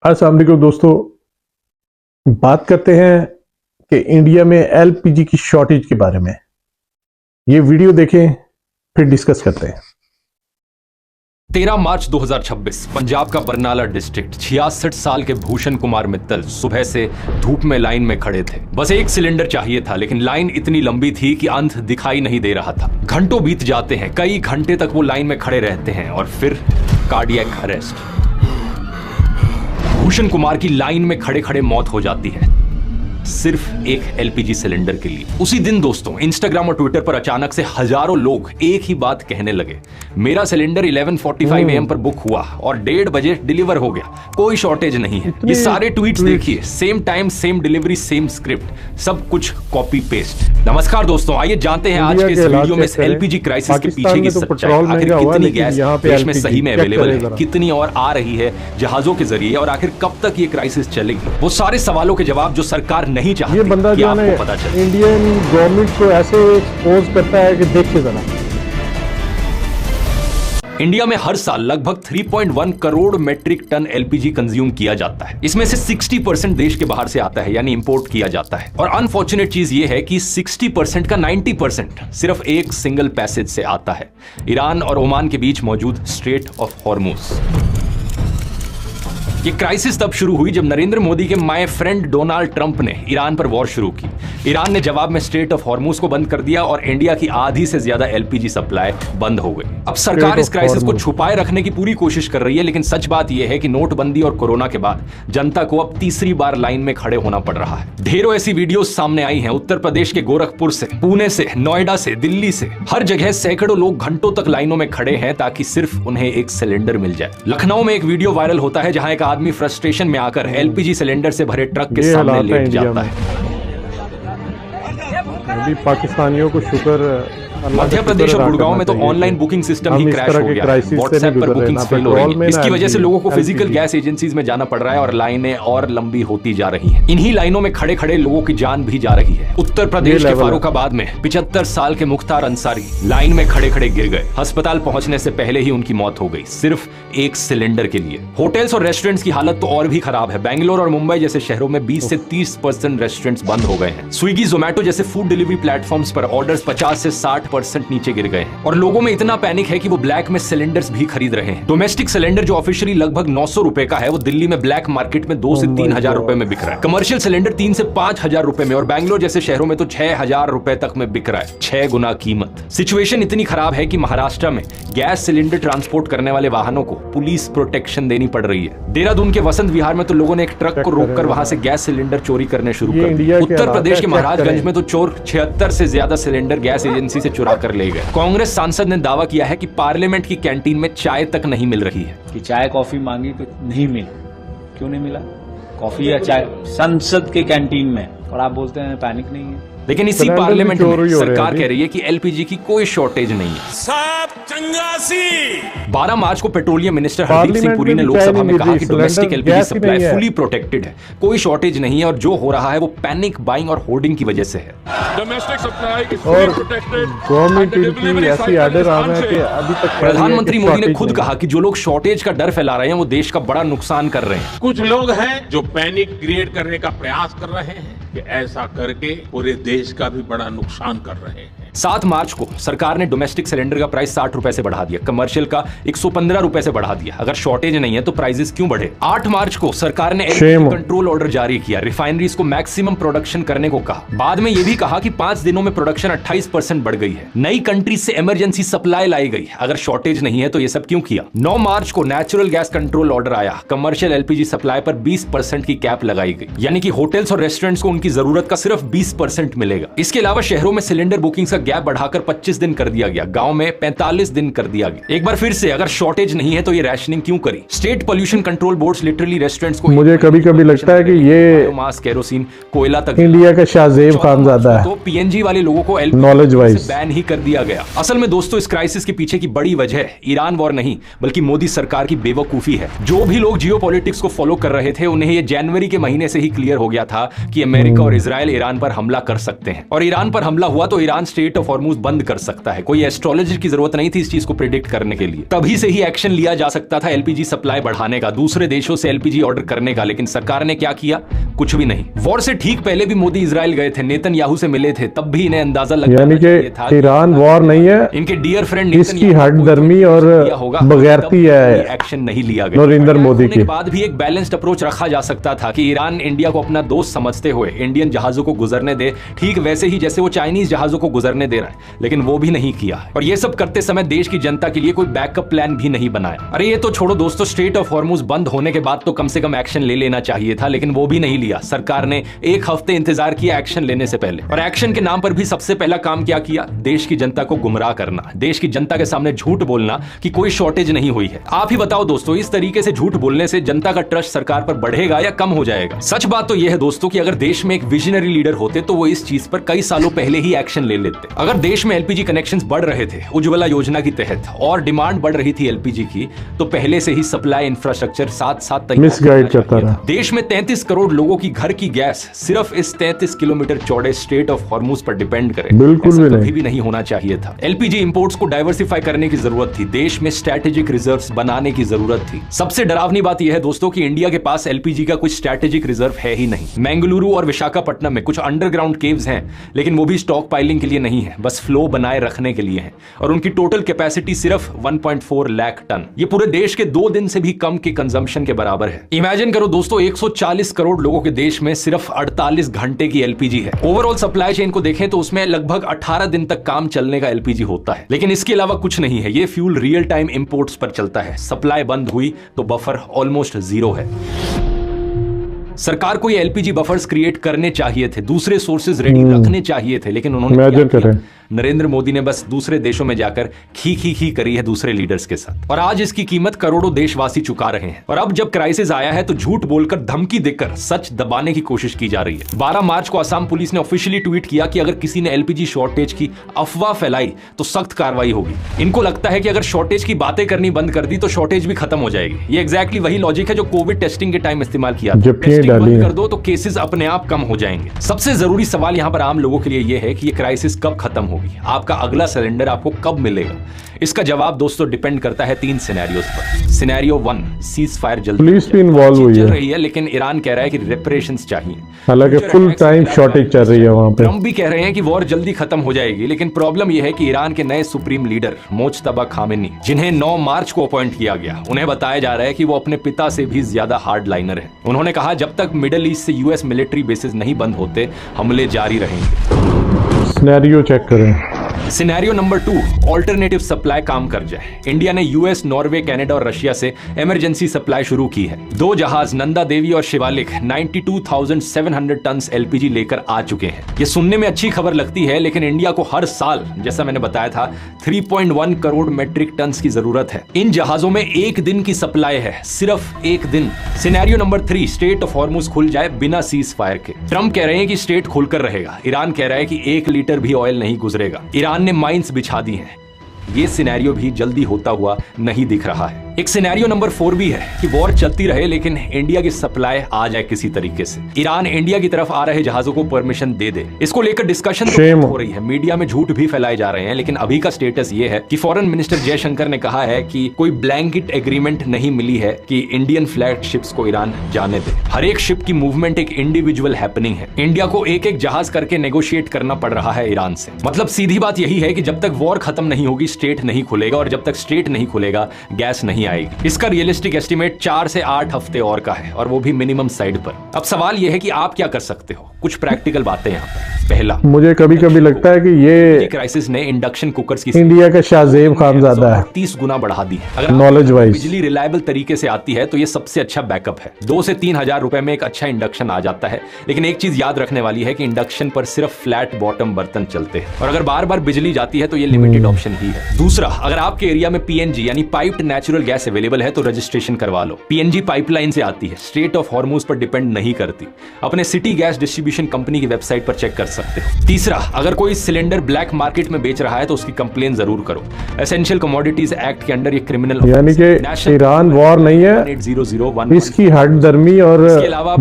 अस्सलाम वालेकुम दोस्तों, बात करते हैं कि इंडिया में एलपीजी की शॉर्टेज के बारे में। ये वीडियो देखें फिर डिस्कस करते हैं। 13 मार्च 2026 पंजाब का बरनाला डिस्ट्रिक्ट 66 साल के भूषण कुमार मित्तल सुबह से धूप में लाइन में खड़े थे। बस एक सिलेंडर चाहिए था, लेकिन लाइन इतनी लंबी थी कि अंत दिखाई नहीं दे रहा था। घंटों बीत जाते हैं, कई घंटे तक वो लाइन में खड़े रहते हैं और फिर कार्डियक अरेस्ट। भूषण कुमार की लाइन में खड़े खड़े मौत हो जाती है, सिर्फ एक एलपीजी सिलेंडर के लिए। उसी दिन दोस्तों इंस्टाग्राम और ट्विटर पर अचानक से हजारों लोग एक ही बात कहने लगे, मेरा सिलेंडर 11:45 AM पर बुक हुआ और 1:30 बजे डिलीवर हो गया, कोई शॉर्टेज नहीं है। ये सारे ट्वीट्स देखिए, same time same delivery same script, सब कुछ कॉपी पेस्ट। नमस्कार दोस्तों, आइए जानते हैं आज के इस वीडियो में एलपीजी क्राइसिस के पीछे की सच्चाई। आखिर कितनी गैस देश में सही में अवेलेबल है, कितनी और आ रही है जहाजों के जरिए, और आखिर कब तक ये क्राइसिस चलेगी। वो सारे सवालों के जवाब जो सरकार नहीं चाहती। ये बंदा जो है पता चले इंडियन गवर्नमेंट को ऐसे एक्सपोज करता है कि देखिए जरा। इंडिया में हर साल लगभग 3.1 crore metric ton LPG consume किया जाता है। इसमें से 60% देश के बाहर से आता है, यानी इंपोर्ट किया जाता है। और अनफॉर्चुनेट चीज ये है कि 60% का 90% सिर्फ एक सिंगल पैसेज से आता है, ईरान और ओमान के बीच मौजूद स्ट्रेट ऑफ हॉर्मुज। ये क्राइसिस तब शुरू हुई जब नरेंद्र मोदी के माय फ्रेंड डोनाल्ड ट्रंप ने ईरान पर वॉर शुरू की। ईरान ने जवाब में स्ट्रेट ऑफ हॉर्मुज को बंद कर दिया और इंडिया की आधी से ज्यादा एलपीजी सप्लाई बंद हो गई। अब सरकार इस क्राइसिस को छुपाए रखने की पूरी कोशिश कर रही है, लेकिन सच बात यह है कि नोटबंदी और कोरोना के बाद जनता को अब तीसरी बार लाइन में खड़े होना पड़ रहा है। ढेरों ऐसी वीडियोस सामने आई हैं, उत्तर प्रदेश के गोरखपुर से, पुणे से, नोएडा से, दिल्ली से। हर जगह सैकड़ों लोग घंटों तक लाइनों में खड़े हैं ताकि सिर्फ उन्हें एक सिलेंडर मिल जाए। लखनऊ में एक वीडियो वायरल होता है जहां एक आदमी फ्रस्ट्रेशन में आकर एलपीजी सिलेंडर से भरे ट्रक के सामने लेट जाता है। अभी पाकिस्तानियों को शुक्र मध्य प्रदेश और गुड़गांव में तो ऑनलाइन बुकिंग सिस्टम ही क्रैश हो गया है। व्हाट्सएप पर बुकिंग्स फेल हो रही हैं। इसकी वजह से लोगों को फिजिकल गैस एजेंसीज में जाना पड़ रहा है और लाइनें और लंबी होती जा रही हैं। इन्हीं लाइनों में खड़े खड़े लोगों की जान भी जा रही है। उत्तर प्रदेश के फारुखाबाद में 75 साल के मुख्तार अंसारी लाइन में खड़े खड़े गिर गए। अस्पताल पहुंचने से पहले ही उनकी मौत हो गई, सिर्फ एक सिलेंडर के लिए। होटल्स और रेस्टोरेंट्स की हालत तो और भी खराब है। बैंगलोर और मुंबई जैसे शहरों में 20 से 30% रेस्टोरेंट्स बंद हो गए हैं। स्विगी, जोमेटो जैसे फूड डिलीवरी प्लेटफॉर्म्स पर ऑर्डर्स 50 से 60% नीचे गिर गए हैं। और लोगों में इतना पैनिक है कि वो ब्लैक में सिलेंडर्स भी खरीद रहे हैं। डोमेस्टिक सिलेंडर जो ऑफिशियली लगभग 900 रुपए का है, वो दिल्ली में ब्लैक मार्केट में 2 से 3 हजार रुपए में बिक रहा है। कमर्शियल सिलेंडर 3 से 5 हजार रुपए में, और बैंगलोर जैसे शहरों में तो 6 हजार रुपए तक में बिक रहा है, 6 गुना कीमत। सिचुएशन इतनी खराब है कि महाराष्ट्र में गैस सिलेंडर ट्रांसपोर्ट करने वाले वाहनों को पुलिस प्रोटेक्शन देनी पड़ रही है। देहरादून के वसंत विहार में तो लोगों ने एक ट्रक को रोककर वहां से गैस सिलेंडर चोरी करने शुरू कर दिए। उत्तर प्रदेश के महाराजगंज में तो चोर 76 से ज्यादा सिलेंडर गैस एजेंसी से चुरा कर ले गए। कांग्रेस सांसद ने दावा किया है कि पार्लियामेंट की कैंटीन में चाय तक नहीं मिल रही है। कि चाय कॉफी मांगी तो नहीं मिला। क्यों नहीं मिला? कॉफी या चाय संसद के कैंटीन में, और आप बोलते हैं पैनिक नहीं है। लेकिन इसी पार्लियामेंट में सरकार कह रही है कि एलपीजी की कोई शॉर्टेज नहीं है। सब चंगासी। 12 मार्च को पेट्रोलियम मिनिस्टर हरदीप सिंह पुरी ने लोकसभा में कहा कि domestic LPG supply fully protected है, कोई शॉर्टेज नहीं है, और जो हो रहा है वो पैनिक बाइंग और होर्डिंग की वजह से है। डोमेस्टिक सप्लाई इज और फुली प्रोटेक्टेड। गवर्नमेंट की ऐसी आर्डर आ रहा है कि अभी तक प्रधानमंत्री मोदी ने खुद कहा कि जो लोग शॉर्टेज का डर फैला रहे हैं वो देश का बड़ा नुकसान कर रहे हैं। कुछ लोग हैं जो पैनिक क्रिएट करने का प्रयास कर रहे हैं कि ऐसा करके पूरे देश का भी बड़ा नुकसान कर रहे हैं। 7 मार्च को सरकार ने डोमेस्टिक सिलेंडर का प्राइस 60 रुपए से बढ़ा दिया, कमर्शियल का 115 रुपए से बढ़ा दिया। अगर शॉर्टेज नहीं है तो प्राइसेस क्यों बढ़े? 8 मार्च को सरकार ने कंट्रोल ऑर्डर जारी किया, रिफाइनरीज को मैक्सिमम प्रोडक्शन करने को कहा। बाद में यह भी कहा कि 5 दिनों में प्रोडक्शन 28% बढ़ गई है। नई कंट्रीज से इमरजेंसी सप्लाई लाई गई। अगर शॉर्टेज नहीं है तो यह सब क्यों किया? 9 मार्च को नेचुरल गैस कंट्रोल ऑर्डर आया, कमर्शियल एलपीजी सप्लाई पर 20% की कैप लगाई गई, यानी कि होटल्स और रेस्टोरेंट्स को उनकी जरूरत का सिर्फ 20% मिलेगा। इसके अलावा शहरों में सिलेंडर बुकिंग का गैप बढ़ाकर 25 दिन कर दिया गया, गांव में 45 दिन कर दिया गया। एक बार फिर से, अगर शॉर्टेज नहीं है तो ये रैशनिंग क्यों करी? State pollution control boards literally restaurants को, मुझे कभी-कभी लगता है कि ये मास, केरोसिन, कोयला तक इंडिया का शाहजेब खानजादा है। तो पीएनजी वाले लोगों को नॉलेज वाइज बैन ही कर दिया गया। असल में दोस्तों इस क्राइसिस के पीछे की बड़ी वजह ईरान वॉर नहीं बल्कि मोदी सरकार की बेवकूफी है। जो भी लोग जियोपॉलिटिक्स को फॉलो कर रहे थे उन्हें ये जनवरी के महीने से ही क्लियर हो गया था कि अमेरिका और इजराइल ईरान पर हमला कर सकते हैं, और ईरान पर हमला हुआ तो Iran state straight of Hormuz बंद कर सकता है। कोई एस्ट्रोलॉजर की जरूरत नहीं थी इस चीज को प्रिडिक्ट करने के लिए। तभी से ही एक्शन लिया जा सकता था एलपीजी सप्लाई बढ़ाने का, दूसरे देशों से एलपीजी ऑर्डर करने का, लेकिन सरकार ने क्या किया? कुछ भी नहीं। वॉर से ठीक पहले भी मोदी इजराइल गए थे, नेतन्याहू से मिले थे, तब भी इन्हें अंदाजा लग यानी कि ईरान वॉर नहीं है, इनके डियर फ्रेंड इसकी हठधर्मी और बगैरती है, एक्शन नहीं लिया गया। नरेंद्र मोदी के बाद भी एक बैलेंस्ड अप्रोच रखा जा सकता था कि ईरान इंडिया को अपना दोस्त समझते हुए इंडियन जहाजों को गुजरने दे, ठीक वैसे ही जैसे वो चाइनीज जहाजों को गुजरने दे रहा है, लेकिन वो भी नहीं किया। और ये सब करते समय देश की जनता के लिए कोई बैकअप प्लान भी नहीं बनाया। अरे ये तो छोड़ो दोस्तों, स्ट्रेट ऑफ हॉर्मुज बंद होने के बाद तो कम से कम एक्शन ले लेना चाहिए था, लेकिन वो भी नहीं लिया। सरकार ने एक हफ्ते इंतजार किया एक्शन लेने से पहले, और एक्शन के नाम पर भी सबसे पहला काम क्या किया? देश की जनता को गुमराह करना, देश की जनता के सामने झूठ बोलना कि कोई शॉर्टेज नहीं हुई है। आप ही बताओ दोस्तों, इस तरीके से झूठ बोलने से जनता का ट्रस्ट सरकार पर बढ़ेगा या कम हो जाएगा? सच बात तो यह है दोस्तों कि अगर देश में एक विजनरी लीडर होते तो वो इस चीज पर कई सालों पहले ही एक्शन ले लेते। अगर देश में एलपीजी कनेक्शंस बढ़ रहे थे उज्ज्वला योजना के तहत और डिमांड बढ़ रही थी एलपीजी की, तो पहले से ही सप्लाई इंफ्रास्ट्रक्चर साथ मिसगाइड करता रहा। देश में 33 करोड़ लोगों की घर की गैस सिर्फ इस 33 किलोमीटर चौड़े स्ट्रेट ऑफ हॉर्मुज पर डिपेंड करे, बिल्कुल भी नहीं होना चाहिए था। एलपीजी इंपोर्ट्स को डाइवर्सिफाई करने की जरूरत थी, देश में स्ट्रेटेजिक रिजर्व्स बनाने की जरूरत थी। सबसे डरावनी बात यह है दोस्तों कि इंडिया के पास एलपीजी का कुछ स्ट्रेटेजिक रिजर्व है ही नहीं। बेंगलुरु और विशाखापट्टनम में कुछ अंडरग्राउंड केव्स हैं, लेकिन वो भी स्टॉक पाइलिंग के लिए नहीं है, बस फ्लो बनाए रखने के लिए है, और उनकी टोटल कैपेसिटी सिर्फ 1.4 लाख टन। ये पूरे देश के 2 दिन से भी कम के कंजम्पशन के बराबर है। इमेजिन करो दोस्तों, 140 करोड़ लोगों के देश में सिर्फ 48 घंटे की एलपीजी है। ओवरऑल सप्लाई चेन को देखें तो उसमें लगभग 18 दिन तक काम चलने का एलपीजी होता है, लेकिन इसके अलावा कुछ नहीं है। ये फ्यूल रियल टाइम इंपोर्ट्स पर चलता है। सप्लाई बंद हुई तो बफर ऑलमोस्ट जीरो है। सरकार को ये एलपीजी बफर्स क्रिएट करने चाहिए थे, दूसरे सोर्सेज रेडी रखने चाहिए थे, लेकिन उन्होंने क्या किया? नरेंद्र मोदी ने बस दूसरे देशों में जाकर खी करी है दूसरे लीडर्स के साथ, और आज इसकी कीमत करोड़ों देशवासी चुका रहे हैं। और अब जब क्राइसिस आया है तो झूठ बोलकर, धमकी देकर सच दबाने की कोशिश की जा रही है। 12 मार्च को असम पुलिस ने ऑफिशियली ट्वीट किया कि अगर किसी ने एलपीजी शॉर्टेज की अफवाह फैलाई तो सख्त कार्रवाई होगी। इनको लगता है कि अगर शॉर्टेज की बातें करनी बंद कर दी तो शॉर्टेज भी खत्म हो जाएगी। ये एग्जैक्टली वही लॉजिक है जो कोविड टेस्टिंग के टाइम इस्तेमाल किया। बंद कर दो तो केसेस अपने आप कम हो जाएंगे। सबसे जरूरी सवाल यहाँ पर आम लोगों के लिए यह है कि ये क्राइसिस कब खत्म होगी, आपका अगला सिलेंडर आपको कब मिलेगा? इसका जवाब दोस्तों डिपेंड करता है 3 सिनेरियोस पर। सिनेरियो 1, सीज फायर जल्दी पुलिस भी इन्वॉल्व हुई चल रही है, लेकिन ईरान कह रहा है कि रिपरेशंस चाहिए, हालांकि फुल टाइम शॉर्टेज चल रही है वहां पे। ट्रम्प भी कह रहे हैं कि वॉर जल्दी खत्म हो जाएगी, लेकिन प्रॉब्लम यह है कि ईरान के नए सुप्रीम लीडर मोज्तबा खामेनी, जिन्हें 9 मार्च को अपॉइंट किया गया, उन्हें बताया जा रहा है कि वो अपने पिता से भी ज्यादा हार्ड लाइनर है। उन्होंने कहा जब तक मिडिल ईस्ट से यूएस मिलिट्री बेसिस नहीं बंद होते हमले जारी रहेंगे। सिनेरियो चेक करें। सिनेरियो नंबर 2, ऑल्टरनेटिव सप्लाई काम कर जाए। इंडिया ने यूएस, नॉर्वे, कनाडा और रशिया से इमरजेंसी सप्लाई शुरू की है। 2 जहाज नंदा देवी और शिवालिक 92,700 टन एलपीजी लेकर आ चुके हैं। ये सुनने में अच्छी खबर लगती है, लेकिन इंडिया को हर साल, जैसा मैंने बताया था, 3.1 करोड़ मेट्रिक टन की जरूरत है। इन जहाजों में 1 दिन की सप्लाई है, सिर्फ 1 दिन। Scenario number 3, straight of Hormuz खुल जाए बिना सीज फायर के। ट्रम्प कह रहे हैं कि स्ट्रेट खुलकर रहेगा, ईरान कह रहा है कि 1 लीटर भी ऑयल नहीं गुजरेगा। ईरान ने माइंस बिछा दी हैं। ये सिनेरियो भी जल्दी होता हुआ नहीं दिख रहा है। एक सिनेरियो नंबर 4 भी है कि वॉर चलती रहे लेकिन इंडिया की सप्लाई आ जाए किसी तरीके से। ईरान इंडिया की तरफ आ रहे जहाजों को परमिशन दे दे। इसको लेकर डिस्कशन तो हो रही है, मीडिया में झूठ भी फैलाए जा रहे हैं, लेकिन अभी का स्टेटस ये है कि फॉरेन मिनिस्टर जयशंकर ने कहा है कि कोई ब्लैंकेट एग्रीमेंट नहीं मिली है कि इंडियन फ्लैग शिप्स को ईरान जाने दे। हर एक शिप की मूवमेंट एक इंडिविजुअल हैपनिंग है। इंडिया को एक जहाज करके नेगोशिएट करना पड़ रहा है ईरान से। मतलब सीधी बात यही है कि जब तक वॉर खत्म नहीं होगी स्ट्रेट नहीं खुलेगा, और जब तक स्ट्रेट नहीं खुलेगा गैस नहीं आएगी। इसका रियलिस्टिक एस्टीमेट 4 से 8 हफ्ते और का है, और वो भी मिनिमम साइड पर। अब सवाल यह है कि आप क्या कर सकते हो? कुछ प्रैक्टिकल बातें यहाँ पर। पहला, मुझे कभी कभी लगता है कि ये क्राइसिस ने इंडक्शन कुकर्स की इंडिया का शाहजेब खानजादा है 30 गुना बढ़ा दी है। अगर नॉलेज वाइज बिजली रिलायबल तरीके से आती है तो ये सबसे अच्छा बैकअप है। 2 से 3 हजार रुपए में एक अच्छा इंडक्शन आ जाता है। लेकिन एक चीज याद रखने वाली है कि इंडक्शन पर सिर्फ फ्लैट बॉटम बर्तन चलते हैं, और अगर बार बार बिजली जाती है तो ये लिमिटेड ऑप्शन ही है। दूसरा, अगर आपके एरिया में पीएनजी यानी पाइप्ड नेचुरल गैस अवेलेबल है तो रजिस्ट्रेशन करवा लो। पीएनजी पाइपलाइन से आती है, स्ट्रेट ऑफ हॉर्मूज पर डिपेंड नहीं करती। अपने सिटी गैस डिस्ट्रीब्यूशन कंपनी की वेबसाइट पर चेक कर सकते हो। तीसरा, अगर कोई सिलेंडर ब्लैक मार्केट में बेच रहा है तो उसकी कंप्लेन जरूर करो। एसेंशियल कमोडिटीज एक्ट के अंडर ये क्रिमिनल, यानी कि ईरान वॉर नहीं है, 8001 इसकी हठधर्मी और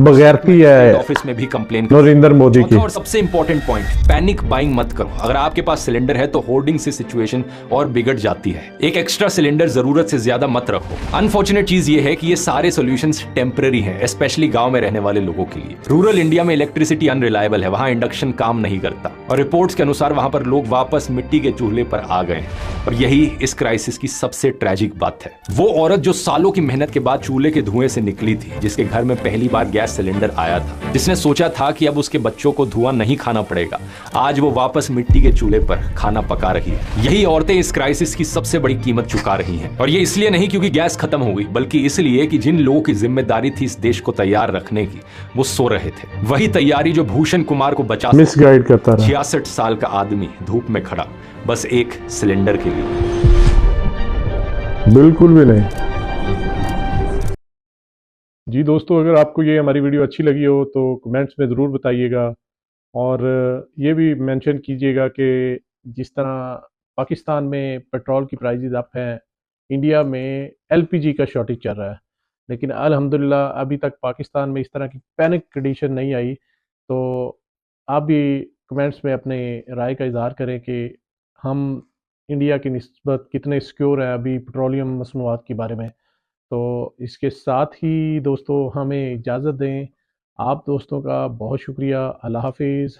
बगैरती है ऑफिस में भी कंप्लेन नरेंद्र मोदी की। और सबसे इंपॉर्टेंट पॉइंट, पैनिक बाइंग मत करो। अगर आपके पास सिलेंडर है तो होर्डिंग से सिचुएशन और बिगड़ जाती है। एक एक्स्ट्रा सिलेंडर जरूरत से ज्यादा मत रखो। अनफॉर्चुनेट चीज ये है कि ये सारे सॉल्यूशंस टेम्पररी हैं, स्पेशली गांव में रहने वाले लोगों के लिए। रूरल इंडिया में इलेक्ट्रिसिटी अनरिलायबल है, वहां इंडक्शन काम नहीं करता और रिपोर्ट्स के अनुसार वहां पर लोग वापस मिट्टी के चूल्हे पर आ गए हैं। और यही इस क्राइसिस की सबसे ट्रेजिक बात है। वो औरत जो सालों की मेहनत के बाद चूल्हे के धुएं से निकली थी, जिसके घर में पहली बार गैस सिलेंडर आया था, जिसने सोचा था कि अब उसके बच्चों को धुआं नहीं खाना पड़ेगा, आज वो वापस मिट्टी के चूल्हे पर खाना पका रही है। यही औरतें इस क्राइसिस की सबसे बड़ी कीमत चुका रही हैं। और ये इसलिए नहीं क्योंकि गैस खत्म हो गई, बल्कि इसलिए कि जिन लोगों की जिम्मेदारी थी इस देश को तैयार रखने की, वो सो रहे थे। वही तैयारी जो भूषण कुमार को बचा, मिसगाइड करता रहा। 66 साल का आदमी धूप में खड़ा, बस एक सिलेंडर के लिए। बिल्कुल भी नहीं। जी दोस्तों, अगर आपको ये हमारी वीडियो अच्छी लगी हो तो कमेंट्स में ज़रूर बताइएगा और ये भी मेंशन कीजिएगा कि जिस तरह पाकिस्तान में पेट्रोल की प्राइसेस अप हैं, इंडिया में एलपीजी का शॉर्टेज चल रहा है, लेकिन अल्हम्दुलिल्लाह अभी तक पाकिस्तान में इस तरह की पैनिक कंडीशन नहीं आई। तो आप भी कमेंट्स में अपने राय का इजहार करें कि हम इंडिया की निस्बत कितने सिक्योर हैं अभी पेट्रोलियम मसनूआत के बारे में। तो इसके साथ ही दोस्तों हमें इजाज़त दें। आप दोस्तों का बहुत शुक्रिया। अल्लाह हाफिज़।